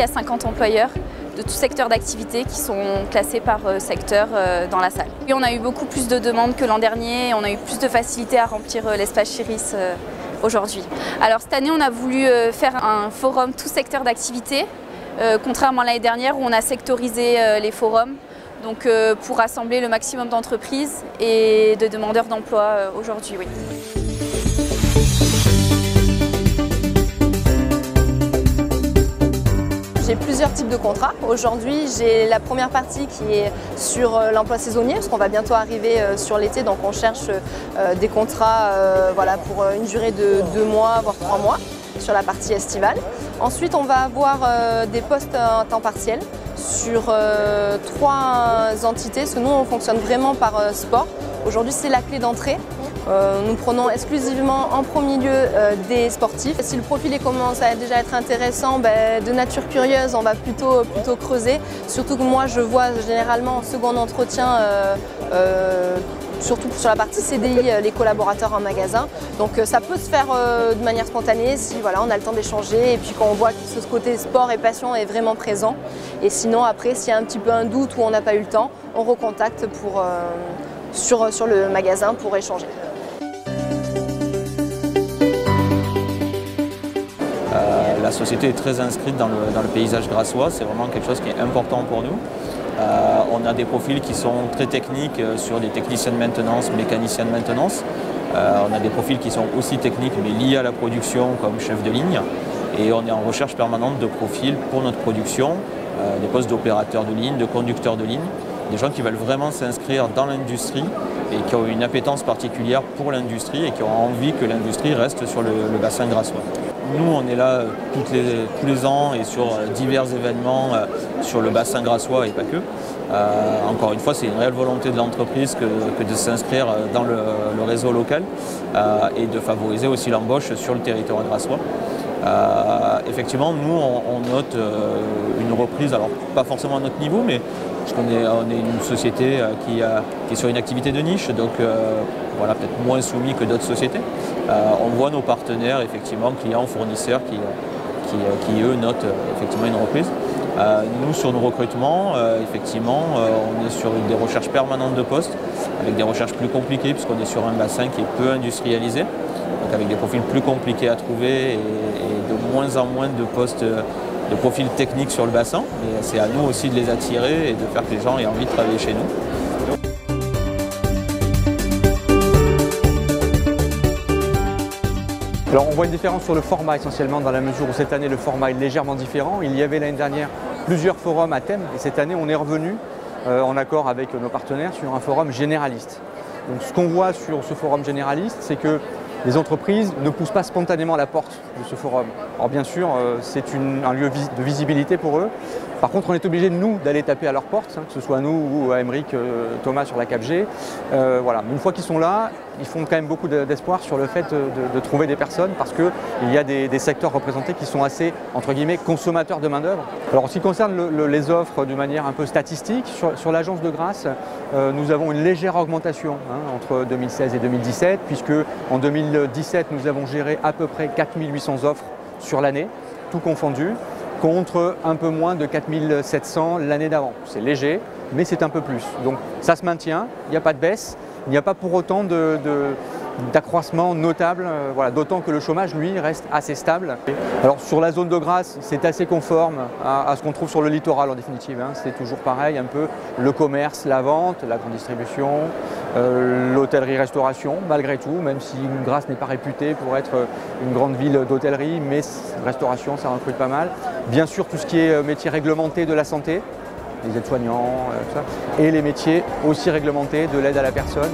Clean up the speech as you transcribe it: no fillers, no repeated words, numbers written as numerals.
à 50 employeurs de tout secteur d'activité qui sont classés par secteur dans la salle. Et on a eu beaucoup plus de demandes que l'an dernier et on a eu plus de facilité à remplir l'espace Chiris aujourd'hui. Alors cette année, on a voulu faire un forum tout secteur d'activité, contrairement à l'année dernière où on a sectorisé les forums, donc pour rassembler le maximum d'entreprises et de demandeurs d'emploi aujourd'hui. Oui. J'ai plusieurs types de contrats. Aujourd'hui, j'ai la première partie qui est sur l'emploi saisonnier, parce qu'on va bientôt arriver sur l'été, donc on cherche des contrats voilà, pour une durée de 2 mois, voire 3 mois, sur la partie estivale. Ensuite, on va avoir des postes à temps partiel sur 3 entités, parce que nous, on fonctionne vraiment par sport. Aujourd'hui, c'est la clé d'entrée. Nous prenons exclusivement en premier lieu des sportifs. Si le profil commence à déjà être intéressant, de nature curieuse, on va plutôt creuser. Surtout que moi, je vois généralement en second entretien, surtout sur la partie CDI, les collaborateurs en magasin. Donc ça peut se faire de manière spontanée si voilà, on a le temps d'échanger et puis quand on voit que ce côté sport et passion est vraiment présent. Et sinon après, s'il y a un petit peu un doute ou on n'a pas eu le temps, on recontacte sur le magasin pour échanger. La société est très inscrite dans le paysage grassois, c'est vraiment quelque chose qui est important pour nous. On a des profils qui sont très techniques sur des techniciens de maintenance, mécaniciens de maintenance. On a des profils qui sont aussi techniques mais liés à la production comme chef de ligne. Et on est en recherche permanente de profils pour notre production, des postes d'opérateurs de ligne, de conducteurs de ligne, des gens qui veulent vraiment s'inscrire dans l'industrie et qui ont une appétence particulière pour l'industrie et qui ont envie que l'industrie reste sur le bassin grassois. Nous, on est là tous les ans et sur divers événements sur le bassin grassois et pas que. Encore une fois, c'est une réelle volonté de l'entreprise que de s'inscrire dans le réseau local et de favoriser aussi l'embauche sur le territoire grassois. Effectivement, nous, on note une reprise, alors pas forcément à notre niveau, mais parce qu'on est une société qui est sur une activité de niche, donc voilà, peut-être moins soumis que d'autres sociétés. On voit nos partenaires, effectivement, clients, fournisseurs, qui eux notent effectivement une reprise. Nous, sur nos recrutements, effectivement, on est sur des recherches permanentes de postes, avec des recherches plus compliquées, puisqu'on est sur un bassin qui est peu industrialisé, donc avec des profils plus compliqués à trouver et de moins en moins de postes, de profils techniques sur le bassin. Et c'est à nous aussi de les attirer et de faire que les gens aient envie de travailler chez nous. Alors on voit une différence sur le format essentiellement dans la mesure où cette année le format est légèrement différent. Il y avait l'année dernière plusieurs forums à thème et cette année on est revenu en accord avec nos partenaires sur un forum généraliste. Donc ce qu'on voit sur ce forum généraliste, c'est que les entreprises ne poussent pas spontanément la porte de ce forum. Alors bien sûr, c'est un lieu de visibilité pour eux. Par contre, on est obligé, nous, d'aller taper à leur porte, que ce soit nous ou à Aymeric, Thomas sur la 4G. Voilà. Une fois qu'ils sont là, ils font quand même beaucoup d'espoir sur le fait de trouver des personnes parce qu'il y a des secteurs représentés qui sont assez, entre guillemets, consommateurs de main-d'œuvre. Alors en ce qui concerne les offres de manière un peu statistique, sur l'agence de Grasse, nous avons une légère augmentation entre 2016 et 2017, puisque en 2017, nous avons géré à peu près 4800 offres sur l'année, tout confondu, contre un peu moins de 4700 l'année d'avant. C'est léger, mais c'est un peu plus. Donc ça se maintient, il n'y a pas de baisse, il n'y a pas pour autant d'accroissement notable, voilà, d'autant que le chômage, lui, reste assez stable. Alors sur la zone de Grasse, c'est assez conforme à ce qu'on trouve sur le littoral en définitive. C'est toujours pareil, un peu le commerce, la vente, la grande distribution, l'hôtellerie-restauration, malgré tout, même si Grasse n'est pas réputée pour être une grande ville d'hôtellerie, mais restauration, ça recrute pas mal. Bien sûr, tout ce qui est métiers réglementés de la santé, les aides-soignants, tout ça, et les métiers aussi réglementés de l'aide à la personne.